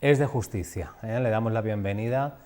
Es de justicia, ¿eh? Le damos la bienvenida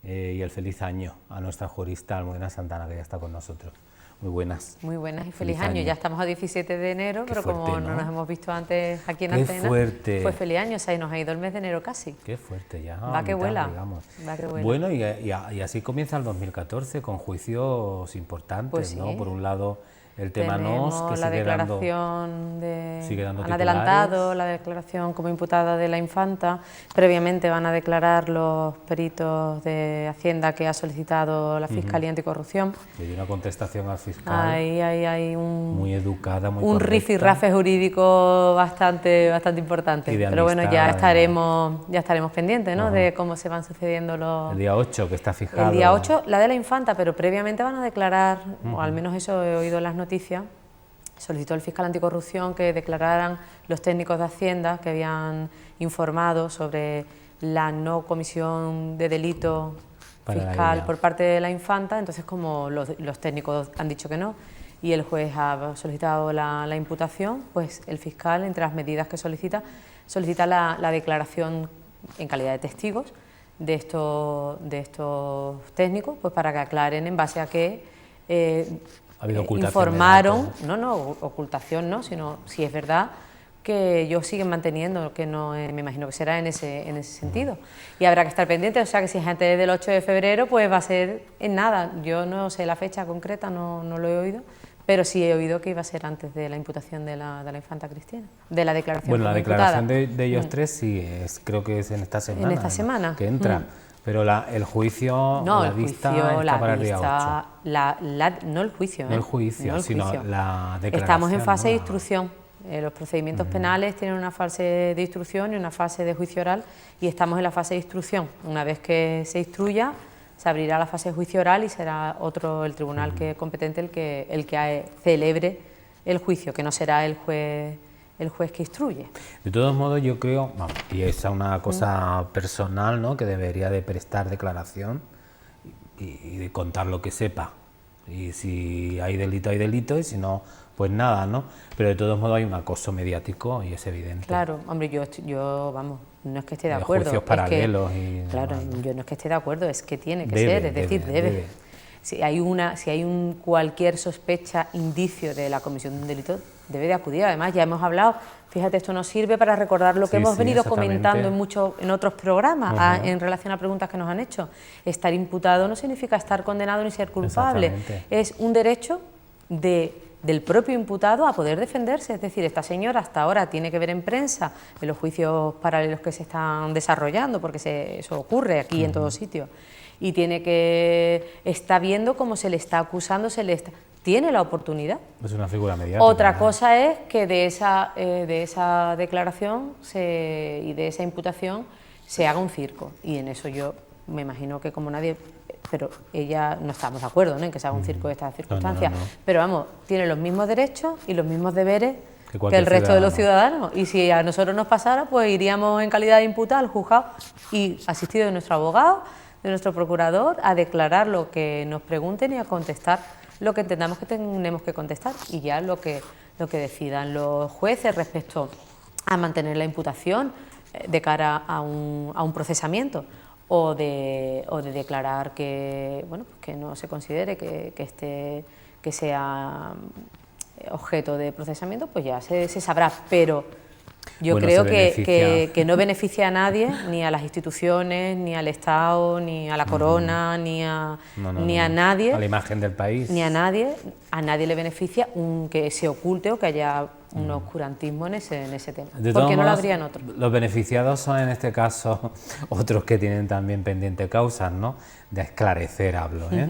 y el feliz año a nuestra jurista Almudena Santana, que ya está con nosotros. Muy buenas. Muy buenas y feliz año. Ya estamos a 17 de enero, Qué pero fuerte, como ¿no? no nos hemos visto antes aquí en Qué Antena, fuerte. pues feliz año, o sea, y nos ha ido el mes de enero casi. Qué fuerte ya. Va que vuela, digamos. va que vuela. Bueno, y así comienza el 2014 con juicios importantes, Pues sí. ¿no? Por un lado, el tema Tenemos NOS, que la sigue dando... declaración sigue dando han titulares. adelantado la declaración como imputada de la infanta. Previamente van a declarar los peritos de Hacienda que ha solicitado la Fiscalía Anticorrupción. Y hay una contestación al fiscal Ahí hay muy educada, muy un correcta. rifirrafe jurídico bastante importante. Y de Pero bueno, amistad, ya estaremos pendientes, ¿no? De cómo se van sucediendo los... El día 8, que está fijado. El día 8, la de la infanta, pero previamente van a declarar, o al menos eso he oído en las noticias, solicitó el fiscal anticorrupción que declararan los técnicos de Hacienda que habían informado sobre la no comisión de delito fiscal por parte de la infanta. Entonces, como los técnicos han dicho que no y el juez ha solicitado la imputación, pues el fiscal, entre las medidas que solicita la declaración en calidad de testigos de estos técnicos, pues para que aclaren en base a qué ha habido ocultación informaron, no, ocultación no, sino si es verdad que ellos siguen manteniendo, que no, me imagino que será en ese sentido. Y habrá que estar pendiente, o sea que si es antes del 8 de febrero, pues va a ser en nada. Yo no sé la fecha concreta, no lo he oído, pero sí he oído que iba a ser antes de la imputación de la infanta Cristina, de la declaración. Bueno, la declaración de ellos tres sí, creo que es en esta semana. En esta semana. Que entra. Pero el juicio, no, la vista está para el día 8. No el juicio. No el juicio, sino la declaración. Estamos en fase de instrucción. Los procedimientos penales tienen una fase de instrucción y una fase de juicio oral, y estamos en la fase de instrucción. Una vez que se instruya, se abrirá la fase de juicio oral y será el tribunal competente el que celebre el juicio, que no será el juez que instruye. De todos modos, yo creo, y es una cosa personal, ¿no?, que debería de prestar declaración y de contar lo que sepa. Y si hay delito, y si no, pues nada, ¿no? Pero de todos modos hay un acoso mediático y es evidente. Claro, hombre, yo vamos, no es que esté de acuerdo. Juicios paralelos claro, ¿no? Yo no es que esté de acuerdo, es que tiene que ser, es decir, debe. Si hay cualquier sospecha, indicio de la comisión de un delito, debe de acudir. Además, ya hemos hablado, fíjate, esto nos sirve para recordar lo que hemos venido comentando en otros programas en relación a preguntas que nos han hecho. Estar imputado no significa estar condenado ni ser culpable. Es un derecho del propio imputado a poder defenderse. Es decir, esta señora hasta ahora tiene que ver en prensa en los juicios paralelos que se están desarrollando, porque eso ocurre aquí en todos sitios, y está viendo cómo se le está acusando, tiene la oportunidad. Es una figura mediática. Otra cosa es que de esa declaración y de esa imputación se haga un circo, y en eso yo me imagino que como nadie, pero ella no estamos de acuerdo, ¿no?, en que se haga un circo de estas circunstancias, pero vamos, tiene los mismos derechos y los mismos deberes que el resto de los ciudadanos, y si a nosotros nos pasara, pues iríamos en calidad de imputada al juzgado y asistido de nuestro abogado, de nuestro procurador, a declarar lo que nos pregunten y a contestar lo que entendamos que tenemos que contestar, y ya lo que decidan los jueces respecto a mantener la imputación de cara a un procesamiento, o de declarar que, bueno, pues que no se considere que sea objeto de procesamiento, pues ya se sabrá, pero yo creo que no beneficia a nadie, ni a las instituciones, ni al Estado, ni a la corona, ni a nadie. A la imagen del país. Ni a nadie le beneficia que se oculte o que haya un oscurantismo en ese tema, porque no lo habrían otros. Los beneficiados son en este caso otros que tienen también pendiente causas, ¿no?, de esclarecer,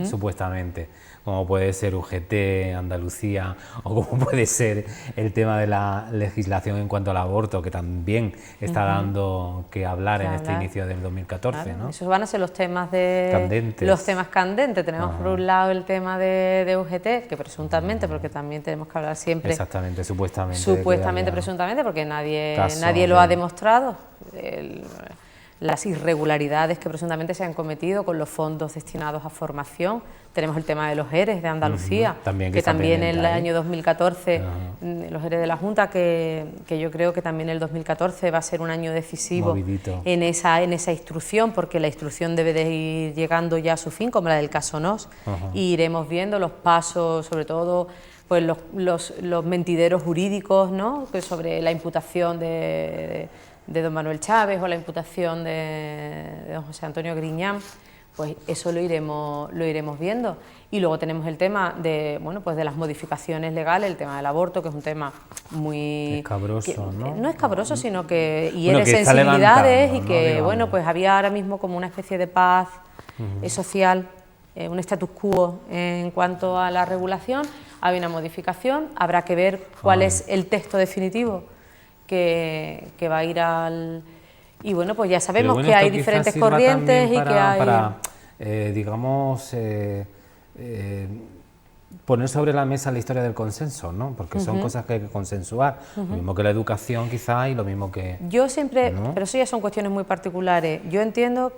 supuestamente, como puede ser UGT, Andalucía, o como puede ser el tema de la legislación en cuanto al aborto, que también está dando que hablar en este inicio del 2014, claro, ¿no? Esos van a ser los temas candentes. Los temas candentes. Tenemos por un lado el tema de UGT, que presuntamente, porque también tenemos que hablar siempre. Exactamente, supuestamente. Supuestamente, presuntamente, porque nadie lo ha demostrado. las irregularidades que presuntamente se han cometido con los fondos destinados a formación. Tenemos el tema de los ERES de Andalucía, que también en el año 2014, los ERES de la Junta, que yo creo que también el 2014 va a ser un año decisivo en esa instrucción, porque la instrucción debe de ir llegando ya a su fin, como la del caso Nos, y iremos viendo los pasos, sobre todo pues los mentideros jurídicos, ¿no?, pues sobre la imputación de don Manuel Chávez o la imputación de don José Antonio Griñán, pues eso lo iremos viendo. Y luego tenemos el tema de, bueno, pues de las modificaciones legales, el tema del aborto, que es un tema muy escabroso, ¿no? No escabroso, sino que hiere sensibilidades y que, bueno, pues había ahora mismo como una especie de paz social, un status quo en cuanto a la regulación. Hay una modificación, habrá que ver cuál es el texto definitivo que va a ir al... Y bueno, pues ya sabemos que hay diferentes corrientes y que hay... Para, digamos, poner sobre la mesa la historia del consenso, ¿no? Porque son cosas que hay que consensuar, lo mismo que la educación quizá y lo mismo que... Yo siempre, ¿no? pero eso ya son cuestiones muy particulares, yo entiendo,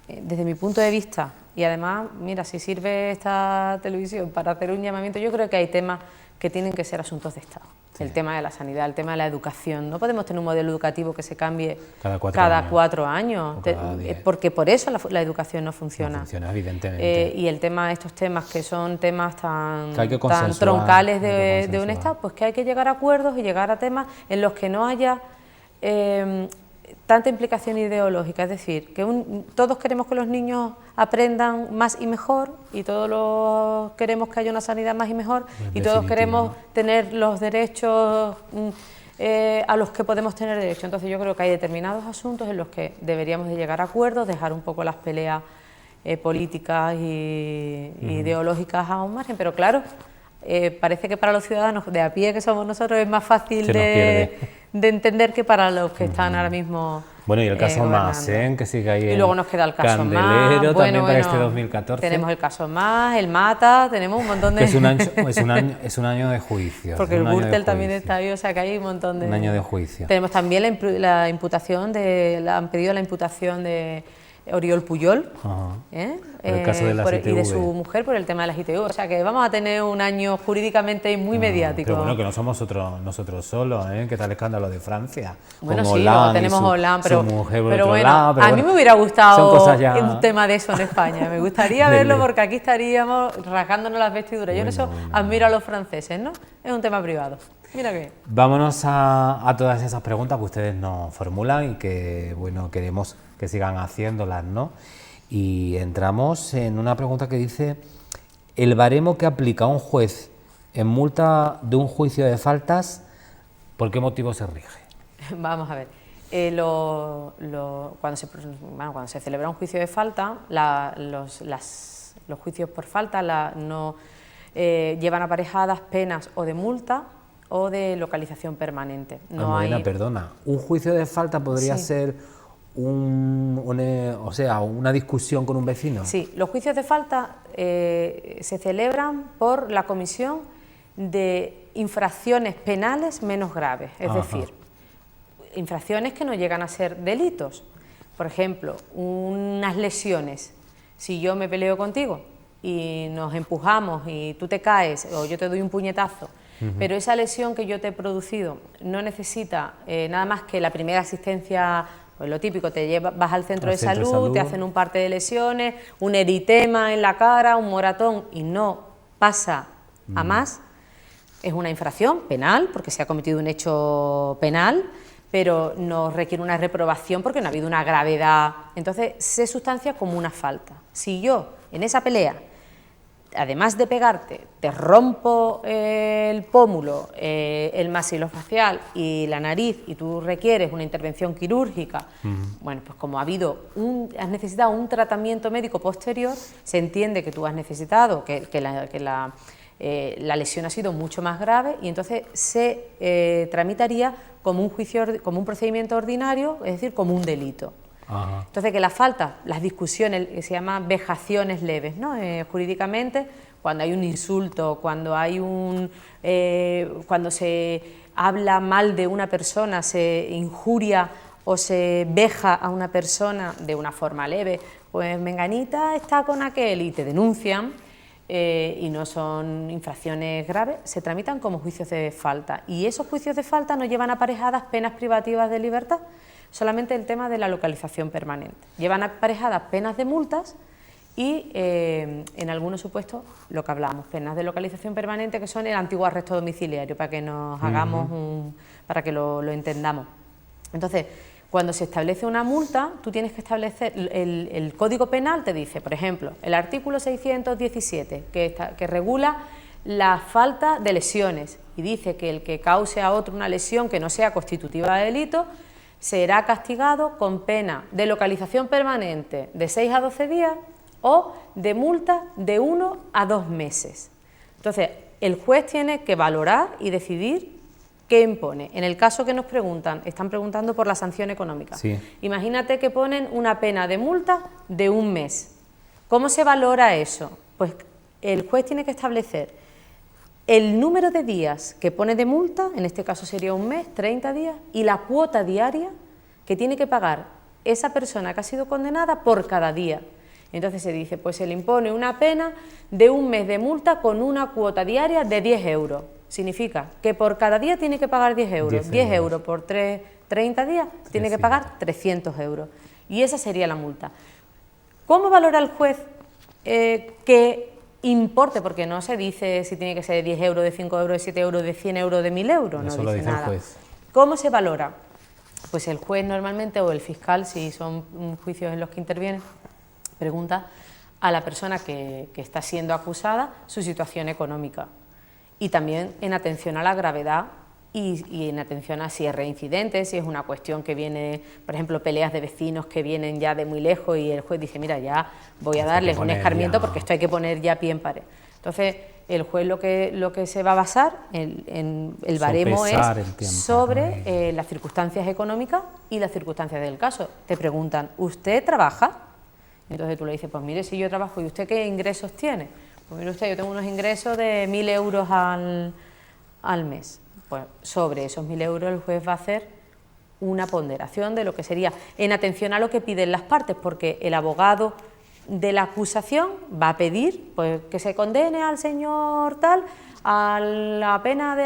desde mi punto de vista, y además, mira, si sirve esta televisión para hacer un llamamiento, yo creo que hay temas que tienen que ser asuntos de Estado. Sí. El tema de la sanidad, el tema de la educación. No podemos tener un modelo educativo que se cambie cada 4 años, porque por eso la educación no funciona. No funciona, evidentemente. Y el tema, estos temas que son temas tan troncales de un Estado, pues que hay que llegar a acuerdos y llegar a temas en los que no haya tanta implicación ideológica, es decir, que todos queremos que los niños aprendan más y mejor, y todos queremos que haya una sanidad más y mejor, y todos queremos tener los derechos a los que podemos tener derecho. Entonces yo creo que hay determinados asuntos en los que deberíamos de llegar a acuerdos, dejar un poco las peleas políticas y ideológicas a un margen, pero claro, parece que para los ciudadanos de a pie que somos nosotros es más fácil de entender que para los que están ahora mismo. Bueno, y el caso Mas, que sigue ahí. Y luego nos queda el caso Candelero, Mas, también para este 2014. Tenemos el caso Mas, el Mata, tenemos un montón de... Es un año de juicio. Porque el Gürtel también está ahí, o sea que hay un montón de... Un año de juicio. Tenemos también la imputación han pedido la imputación de Oriol Pujol, el caso de las ITV. Y de su mujer por el tema de las ITV, o sea que vamos a tener un año jurídicamente muy mediático. Pero bueno, que no somos nosotros solos, ¿Qué tal el escándalo de Francia? Bueno, con sí, Hollande tenemos Hollande, pero bueno, lado, a mí me hubiera gustado ya... un tema de eso en España, me gustaría verlo porque aquí estaríamos rasgándonos las vestiduras. Yo en eso admiro a los franceses, ¿no? Es un tema privado. Mira que... Vámonos a todas esas preguntas que ustedes nos formulan y que, bueno, queremos que sigan haciéndolas, ¿no? Y entramos en una pregunta que dice: ¿el baremo que aplica un juez en multa de un juicio de faltas, por qué motivo se rige? Vamos a ver, cuando se celebra un juicio de falta, los juicios por falta no llevan aparejadas penas o de multa o de localización permanente. Almudena, perdona, ¿un juicio de falta podría ser una discusión con un vecino? Sí, los juicios de falta se celebran por la comisión de infracciones penales menos graves, es decir, infracciones que no llegan a ser delitos. Por ejemplo, unas lesiones. Si yo me peleo contigo y nos empujamos y tú te caes o yo te doy un puñetazo, pero esa lesión que yo te he producido no necesita nada más que la primera asistencia, pues lo típico, vas al centro de salud, te hacen un parte de lesiones, un eritema en la cara, un moratón y no pasa a más, es una infracción penal porque se ha cometido un hecho penal, pero no requiere una reprobación porque no ha habido una gravedad, entonces se sustancia como una falta. Si yo en esa pelea, además de pegarte, te rompo el pómulo, el maxilofacial y la nariz y tú requieres una intervención quirúrgica, bueno, pues como has necesitado un tratamiento médico posterior, se entiende que tú has necesitado, que la lesión ha sido mucho más grave y entonces se tramitaría como un procedimiento ordinario, es decir, como un delito. Entonces, que las faltas, las discusiones, que se llaman vejaciones leves, ¿no? Jurídicamente, cuando hay un insulto, cuando se habla mal de una persona, se injuria o se veja a una persona de una forma leve, pues menganita está con aquel y te denuncian, y no son infracciones graves, se tramitan como juicios de falta, y esos juicios de falta no llevan aparejadas penas privativas de libertad, solamente el tema de la localización permanente. Llevan aparejadas penas de multas y en algunos supuestos lo que hablamos, penas de localización permanente, que son el antiguo arresto domiciliario, para que nos hagamos para que lo entendamos. Entonces, cuando se establece una multa, tú tienes que establecer, el Código Penal te dice, por ejemplo, el artículo 617, que regula la falta de lesiones, y dice que el que cause a otro una lesión que no sea constitutiva de delito, será castigado con pena de localización permanente de 6 a 12 días o de multa de 1 a 2 meses. Entonces, el juez tiene que valorar y decidir qué impone. En el caso que nos preguntan, están preguntando por la sanción económica. Sí. Imagínate que ponen una pena de multa de 1 mes. ¿Cómo se valora eso? Pues el juez tiene que establecer el número de días que pone de multa, en este caso sería 1 mes, 30 días, y la cuota diaria que tiene que pagar esa persona que ha sido condenada por cada día. Entonces se dice, pues se le impone una pena de 1 mes de multa con una cuota diaria de 10 euros. Significa que por cada día tiene que pagar 10 euros. 10 euros por 30 días, tiene que pagar 300 euros. Y esa sería la multa. ¿Cómo valora el juez que importe? Porque no se dice si tiene que ser de 10 euros, de 5 euros, de 7 euros, de 100 euros, de 1000 euros. No dice nada. El juez. ¿Cómo se valora? Pues el juez normalmente, o el fiscal, si son juicios en los que interviene, pregunta a la persona que está siendo acusada su situación económica, y también en atención a la gravedad y en atención a si es reincidente, si es una cuestión que viene, por ejemplo, peleas de vecinos que vienen ya de muy lejos y el juez dice, mira, ya voy a darles un escarmiento porque esto hay que poner ya pie en pared. Entonces, el juez lo que se va a basar en el baremo es sobre las circunstancias económicas y las circunstancias del caso. Te preguntan, ¿usted trabaja? Entonces tú le dices, pues mire, si yo trabajo, ¿y usted qué ingresos tiene? Pues mire usted, yo tengo unos ingresos de 1000 euros al mes. Pues sobre esos 1000 euros el juez va a hacer una ponderación de lo que sería en atención a lo que piden las partes, porque el abogado de la acusación va a pedir pues, que se condene al señor tal a la pena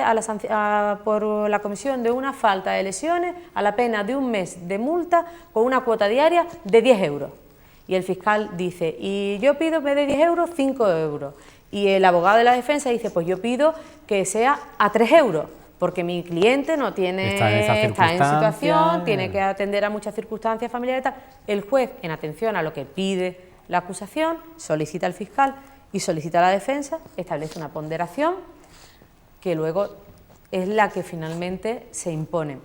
por la comisión de una falta de lesiones a la pena de 1 mes de multa con una cuota diaria de 10 euros. Y el fiscal dice, y yo pido en vez de 10 euros, 5 euros. Y el abogado de la defensa dice, pues yo pido que sea a 3 euros, porque mi cliente no tiene, está en situación, tiene que atender a muchas circunstancias familiares y tal. El juez, en atención a lo que pide la acusación, solicita al fiscal y solicita a la defensa, establece una ponderación que luego es la que finalmente se impone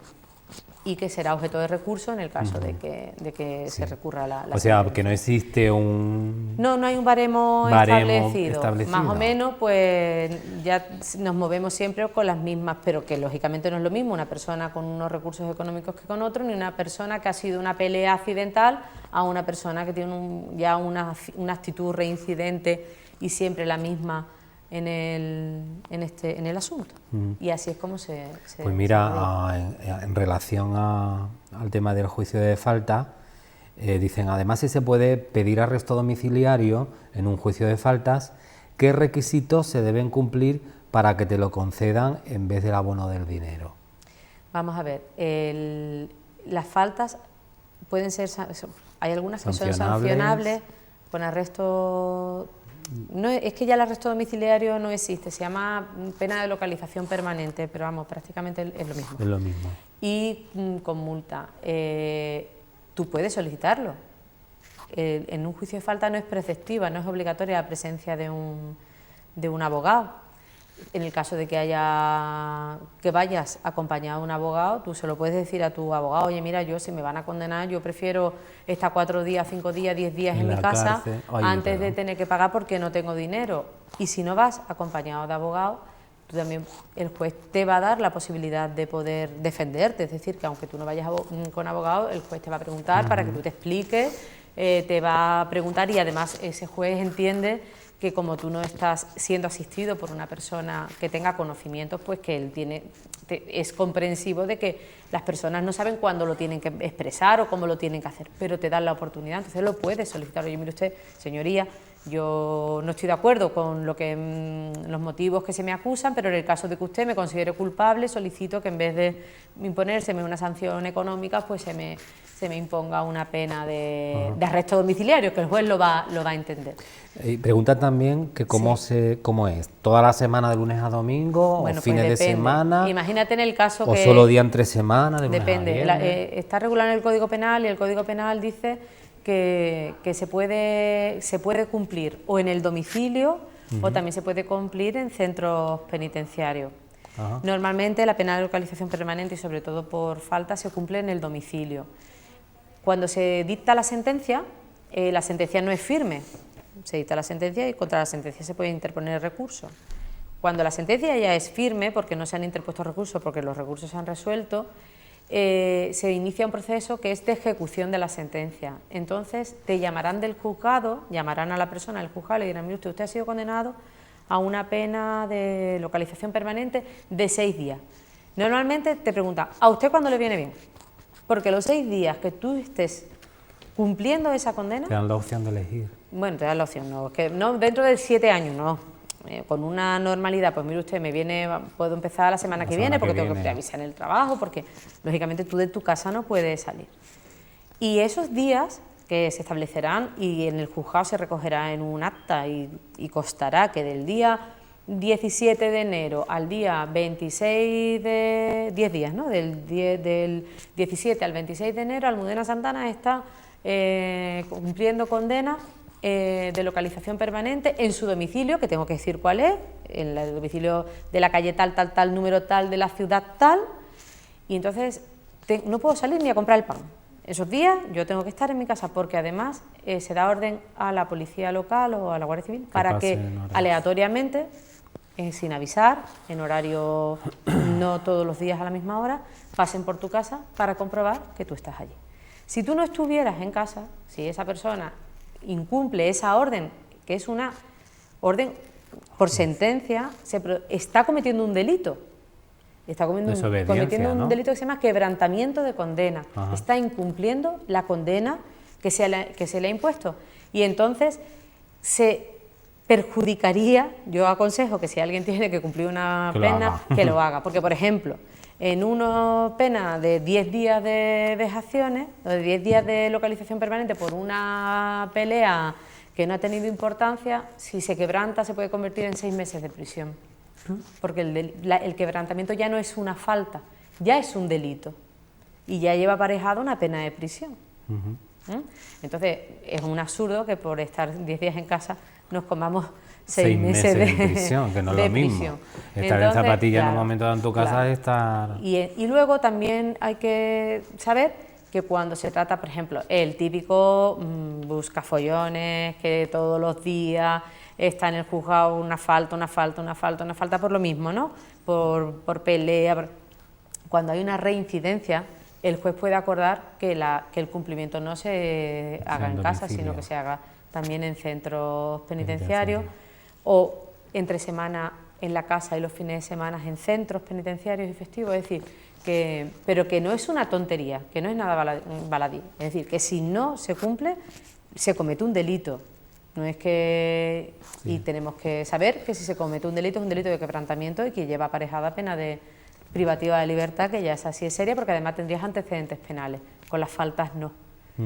y que será objeto de recurso en el caso de que se recurra a la o sea, que no existe un... No hay un baremo establecido. Más o menos, pues ya nos movemos siempre con las mismas, pero que lógicamente no es lo mismo una persona con unos recursos económicos que con otros, ni una persona que ha sido una pelea accidental a una persona que tiene ya una actitud reincidente y siempre la misma en el asunto. Y así es como se pues mira, en relación al tema del juicio de falta, dicen, además si se puede pedir arresto domiciliario en un juicio de faltas, ¿qué requisitos se deben cumplir para que te lo concedan en vez del abono del dinero? Vamos a ver, las faltas pueden ser, hay algunas que son sancionables con arresto. No, es que ya el arresto domiciliario no existe, se llama pena de localización permanente, pero vamos, prácticamente es lo mismo. Es lo mismo. Y con multa. Tú puedes solicitarlo. En un juicio de falta no es preceptiva, no es obligatoria la presencia de un abogado. En el caso de que vayas acompañado de un abogado, tú se lo puedes decir a tu abogado, oye, mira, yo si me van a condenar, yo prefiero estar 4 días, 5 días, 10 días en mi casa antes de tener que pagar porque no tengo dinero. Y si no vas acompañado de abogado, tú también, el juez te va a dar la posibilidad de poder defenderte, es decir, que aunque tú no vayas con abogado, el juez te va a preguntar para que tú te expliques, te va a preguntar y además ese juez entiende que como tú no estás siendo asistido por una persona que tenga conocimientos, pues que él es comprensivo de que las personas no saben cuándo lo tienen que expresar o cómo lo tienen que hacer, pero te dan la oportunidad, entonces lo puedes solicitar. Oye, mire usted, señoría, yo no estoy de acuerdo con los motivos que se me acusan, pero en el caso de que usted me considere culpable, solicito que en vez de imponérseme una sanción económica, pues se me imponga una pena de arresto domiciliario, que el juez lo va a entender. Pregunta también que cómo es, ¿toda la semana de lunes a domingo, Bueno, o fines pues de semana? Imagínate en el caso o que... solo día entre semana, de lunes a Depende, viernes. está regulado en el Código Penal, y el Código Penal dice que se puede cumplir o en el domicilio o también se puede cumplir en centros penitenciarios. Ajá. Normalmente la pena de localización permanente, y sobre todo por falta, se cumple en el domicilio. Cuando se dicta la sentencia no es firme, se dicta la sentencia y contra la sentencia se puede interponer recurso. Cuando la sentencia ya es firme, porque no se han interpuesto recursos, porque los recursos se han resuelto, se inicia un proceso que es de ejecución de la sentencia. Entonces te llamarán del juzgado, llamarán a la persona del juzgado y le dirán: mire usted ha sido condenado a una pena de localización permanente de 6 días. Normalmente te preguntan: ¿a usted cuándo le viene bien? Porque los 6 días que tú estés cumpliendo esa condena... Te dan la opción de elegir. Bueno, te dan la opción, no, que no dentro de 7 años, no. Con una normalidad, pues mire usted, puedo empezar la semana que viene porque tengo que avisar en el trabajo, porque lógicamente tú de tu casa no puedes salir. Y esos días que se establecerán y en el juzgado se recogerá en un acta y constará que del día 17 de enero al día 26 de... 10 días, ¿no? Del 17 al 26 de enero Almudena Santana está cumpliendo condena de localización permanente en su domicilio, que tengo que decir cuál es, en el domicilio de la calle tal, tal, tal, número tal, de la ciudad tal, y entonces no puedo salir ni a comprar el pan. Esos días yo tengo que estar en mi casa, porque además se da orden a la policía local o a la Guardia Civil para que aleatoriamente, sin avisar, en horario no todos los días a la misma hora, pasen por tu casa para comprobar que tú estás allí. Si tú no estuvieras en casa, si esa persona incumple esa orden, que es una orden por sentencia, está cometiendo un delito. Está cometiendo un delito que se llama quebrantamiento de condena. Ajá. Está incumpliendo la condena que se le ha impuesto. Y entonces se perjudicaría, yo aconsejo que si alguien tiene que cumplir una pena, que lo haga. Porque, por ejemplo, en una pena de 10 días de vejaciones, o de 10 días de localización permanente por una pelea que no ha tenido importancia, si se quebranta se puede convertir en 6 meses de prisión. Porque el quebrantamiento ya no es una falta, ya es un delito y ya lleva aparejado una pena de prisión. Entonces es un absurdo que por estar 10 días en casa nos comamos 6 meses de prisión, que no es lo mismo. Prisión. Estar en zapatillas en un momento dado en tu casa es estar... Y luego también hay que saber que cuando se trata, por ejemplo, el típico buscafollones que todos los días está en el juzgado una falta por lo mismo, ¿no? Por pelea. Cuando hay una reincidencia, el juez puede acordar que el cumplimiento no se haga en casa, sino que se haga también en centros penitenciarios o entre semana en la casa y los fines de semana en centros penitenciarios y festivos. Es decir, pero que no es una tontería, que no es nada baladí. Es decir, que si no se cumple, se comete un delito. No es que... Sí. Y tenemos que saber que si se comete un delito, es un delito de quebrantamiento y que lleva aparejada pena de privativa de libertad, que ya es así, es seria, porque además tendrías antecedentes penales. Con las faltas no.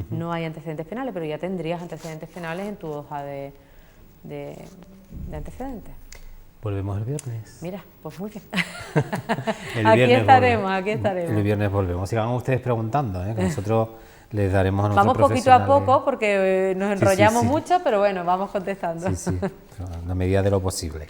No hay antecedentes penales, pero ya tendrías antecedentes penales en tu hoja de antecedentes. Volvemos el viernes. Mira, pues muy bien. Aquí estaremos. El viernes volvemos. Sigan ustedes preguntando, que nosotros les daremos a nuestros Vamos poquito a poco porque nos enrollamos mucho, pero bueno, vamos contestando. Sí, a la medida de lo posible.